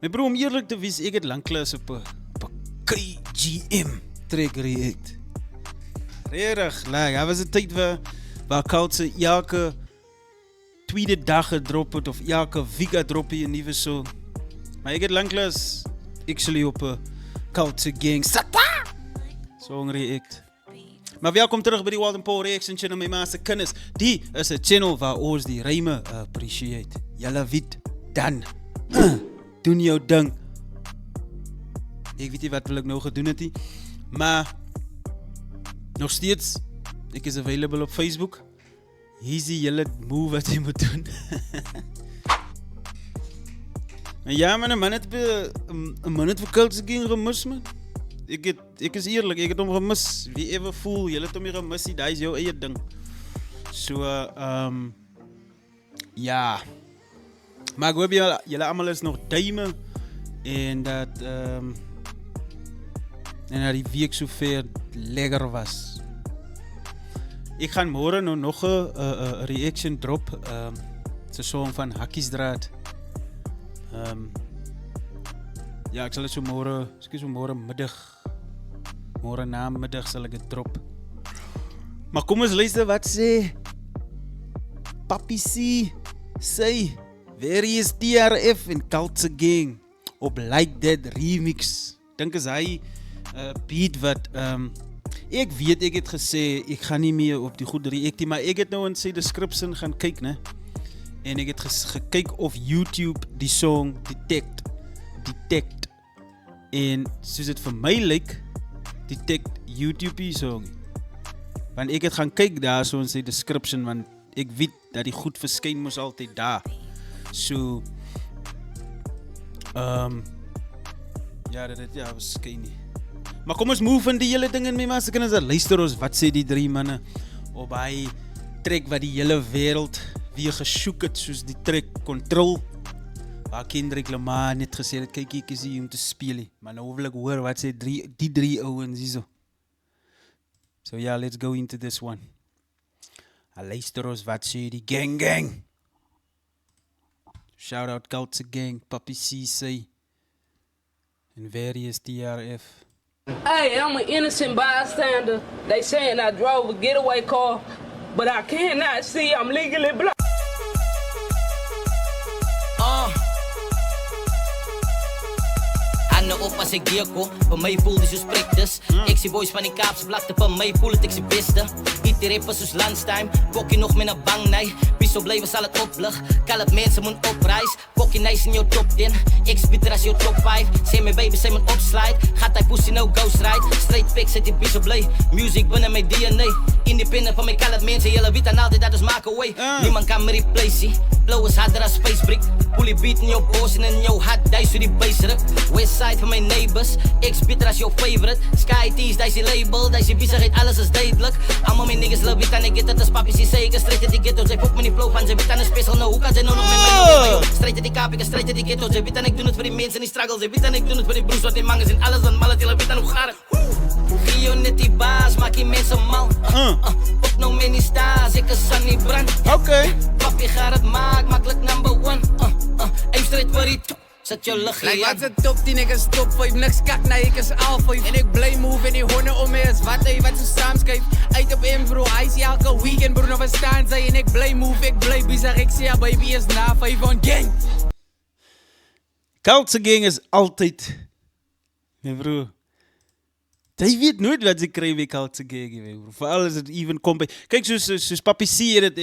My bro, om eerlik te wees, ek het lanklaas op 'n KGM track react. Regtig, daar was 'n tyd waar Koutse elke tweede dag gedrop het of elke week gedrop 'n nuwe song. Maar ek het lanklaas actually op 'n Koutse Gang song react. Maar welkom terug by die Wild & Paul Reaction Channel, my ma's kinders. Die is 'n channel waar ons die ryme appreciate. Julle weet dan. Doen jou ding. Ek weet nie wat wil ek nou gedoen het nie. Maar nog steeds, ek is available op Facebook. Hier is die hele move wat jy moet doen. Ja man, 'n man het vir Koutse Gang gemis man. Ek is eerlik, ek het hom gemis. Wie ever voel, jy het hom nie gemis nie, daai is jou eie ding. So, ja. Maar ek hoop julle almal is nog duime en dat die week so ver lekker was. Ek gaan môre nog 'n reaction drop, 'n song van Hakkiesdraad. Ja, ek sal dit so môre namiddag sal ek dit drop. Maar kom ons luister wat sê Papi C sê various TRF en Koutse Gang op Like That remix. Dink is hy beat wat ek weet ek het gesê ek gaan nie meer op die goed react nie, maar ek het nou in sy description gaan kyk, né? En ek het gekyk of YouTube die song detect en soos dit vir my lyk detect YouTube die song. Want ek het gaan kyk daar so in sy description, want ek weet dat die goed verskyn mos altyd daar. So ja, dit verskyn nie. Maar kom ons move in die hele ding in my ma's kinders. Luister ons wat sê die drie manne op hy track wat die hele wêreld weer geshoek het, soos die track Control. Waar Kendrick Lamar net gesê het, kyk ek is hier om te speel nie. Maar nou wil ek hoor wat sê die drie ouens hierso. So ja, let's go into this one. Luister ons wat sê die gang. Shout out Koutse Gang, Papi C say, and various TRF. Hey, I'm an innocent bystander. They saying I drove a getaway car, but I cannot see I'm legally blind. Op as ek hier kom, vir my voel die soos practice. Ek sien boys van die Kaapse vlakte, vir my voel het ek sy beste. Eet die rappers soos lunchtime, kokkie nog met 'n bang nei. Piso blywe sal het oplig, kal het mense moet opreis. Kokkie nice in jou top 10, ek spieter as jou top 5. Sê my baby, sê my opslide, gaat hy pussy nou ghost ride. Straight pics uit die piso bly, music binne my DNA. Independent van my kal het mense, jylle weet aan altyd dat ons maak away. Niemand kan me replace ie, flow is harder as space brick. Pullie beat in jou boss en in jou hat, die so die bass ruk. Westside van my neighbors, ek spieter as jou favorite. Sky T's, die is die label, die is die bezigheid, alles is duidelijk. Allemaal my niggas love it, en ek get het as papi, sê ek is straight uit die ghetto. Zij fok me die flow van, zij weet aan een special, nou hoe kan zij nou nog met my no? Straight uit die kaap, ek is straight uit die ghetto. Zij weet aan ek doen het voor die mensen die struggle, zij weet aan ek doen het voor die broers wat die mangas en alles aan mallet, jylle weet aan hoe gaat het. Gee jou net die baas, maak die mensen mal. Op nou my nie stars, ek is aan die brand. Okay. Papi gaat het makkelijk number 1. Aim straight voor die top. Zet jou lucht like wat's a top 10, ek is top 5, niks kak, nee, ek is al 5. En ek bly move en die honde om my is wat hy wat so saamskyf. Uit op M bro, hy sê elke weekend bro, nou verstaan sy. En ek bly move, ek bly bizar, ek sê ja baby is na 5 on gang. Koutse Gang is altyd, my bro, jy weet nooit wat sy kry by Koutse Gang, my bro. Vooral as het even kom by, kyk soos Papi C het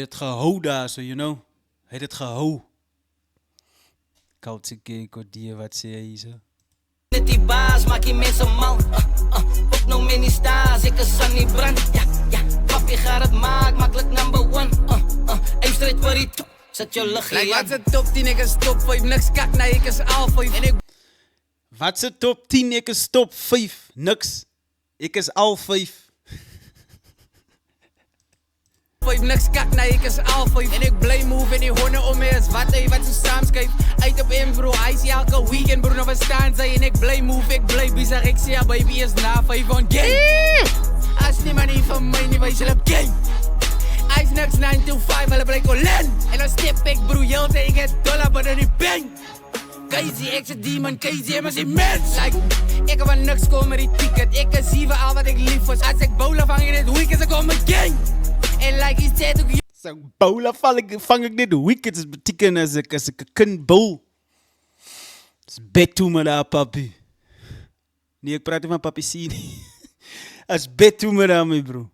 het gehou daar, so you know. Hy het gehou. Koutse Gang, kodie, wat sê hy hier so? Net die baas, maak die mense mal. Op nou my nie stars, ek is aan die brand. Ja, papi gaat het makkelijk number 1. Aim straight voor die top, zet jou lucht like wat's a top 10, ek is top 5, niks kak, nee, ek is al 5. En ek Wat's a top 10, ek is top 5, niks. Ek is al 5. niks kak, nee, ek is al 5. En ek bly move en die honde om my is wat hy wat so saamskyf. Uit op M bro, hy sê elke weekend bro, nou verstaan sy. En ek bly move, ek bly bizar, ek sê ja baby is na 5 on gang. As nie maar nie van my nie, wees jylle gang. Ice niks 9 to 5, hulle bly kolin. En dan step ek bro, heel te ek het dollar but in die bank. KZ, ek's 'n demon, KZM is die mens. Like, ek kan van niks kom met die ticket. Ek is 7 al wat ek lief was. As ek bowler vang in dit weekends, ek kom again. En like he said ook So bowler vang ek net wickets is beteken as ek 'n kind bowl. Dis bet toe maar daar papi. Nee, ek praat nie van papi C nie. As bet toe maar daar my bro.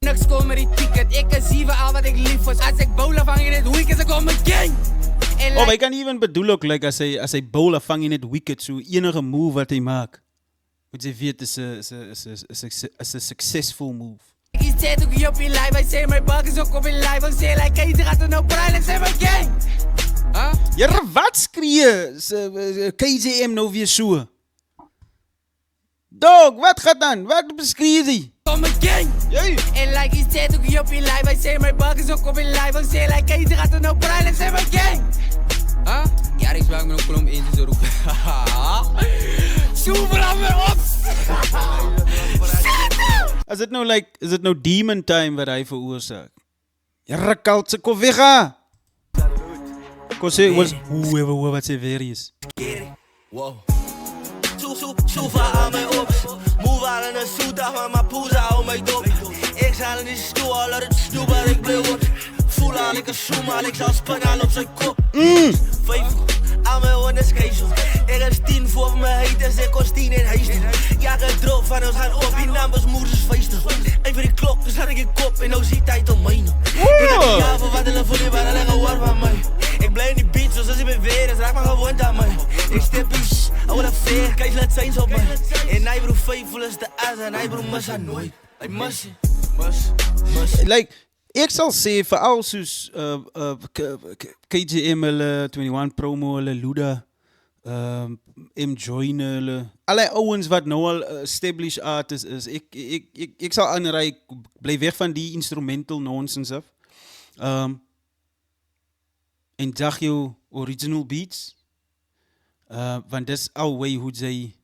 Niks kom met die ticket. Ek is 7 al wat ek lief was. As ek bowler vang in dit weekends, ek kom again. Of hy kan even bedoel ook like as hy bowler vang in net wicket, so enige move wat hy maak, moet jy weet is 'n successful move. He said ook hier op die live, hy sê my bag is ook op die live, hy sê like KZ gaat er nou braai, ek sê my gang. Huh? Jere, wat skree KZM nou weer so? Dog, wat gaat dan? Wat beskree jy? Kom again. Jy. En like he said ook hier op die live, hy sê my bag is ook op die live, hy sê like KZ gaat er nou braai, ek sê my gang. Huh? Ja, ik sprak met een klomp eentjes zo roepen. Super aan me op! Is dit nou demon time wat hy veroorsaak? Jere, koudse kofega! Kon sê, wat sê weer is? Wow. Soefa aan mijn ops. Moe waren een soedag, maar mijn poeza hou mij dop. Ik zal in die stoel, al uit het stoel waar ik blij word. Voel al ik een zoom, al ik zal spannen aan op zijn kop. 5 aan mijn onderscheisel. Er is 10 voor me haters, ik kost 10 in huis toe. Ja, gedropt van ons gaan op, die numbers moeders feesten. Even die klok, dus had ik in kop en nou ziet tijd om mij. Ik heb die avond wat hulle voel, waar hulle gehoor van mij. Ik blijf in die beat, zoals ik ben weer, dus raak maar gewond aan mij. Ik step iets, hou dat veer, kijk laat zijn op mij. En hij broer faithful is de ass en hij broer massa nooit. Hij must. Like, ek sal sê vir al soos KJM hulle, 21 Promo hulle, Luda, M-Joyne hulle, allerlei ouens wat nou al established artists is, ek sal aanraai, bly weg van die instrumental nonsense af. En dag jou original beats, want dis alweer hoe sy.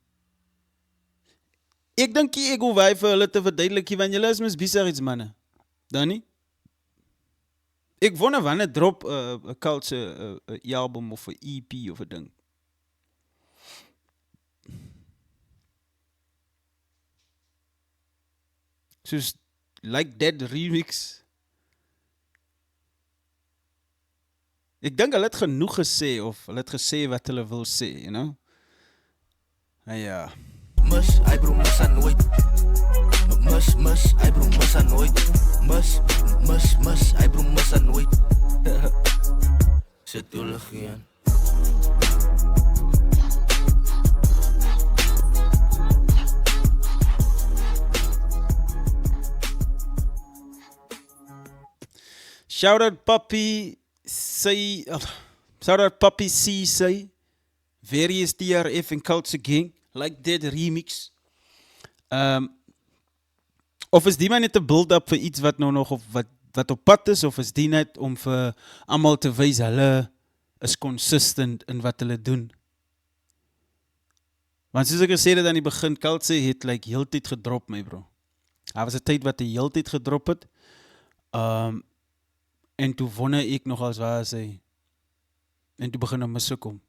Ek dink ek hoef hy vir hulle te verduidelik, want julle is mis bizar iets manne. Dan nie? Ek wonder wanneer drop 'n culture album of 'n EP of 'n ding. Soos Like That remix. Ek dink hulle het genoeg gesê of hulle het gesê wat hulle wil sê, you know? Ja. Mus, hy broer massa nooit. Mus, hy broer massa nooit. Mus, hy broer massa nooit. Sit teologie aan. Shout out Papi say, shout out Papi C say, various TRF en Culture Gang, Like That remix. Of is die maar net 'n build-up vir iets wat nou nog of wat op pad is, of is die net om vir almal te wys hulle is consistent in wat hulle doen? Want soos ek gesê het aan die begin, Culture het like heeltyd gedrop my bro. Daar was 'n tyd wat hy heeltyd gedrop het. En toe wonder ek nog als waar sy. En toe begin hy mis kom.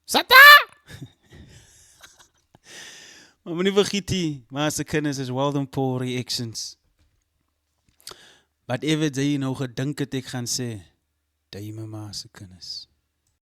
Sata! Maar moenie vergeet nie, maar se kinders is Walden Paul reactions. Whatever jy nou gedink het ek gaan sê, daai my ma se kinders.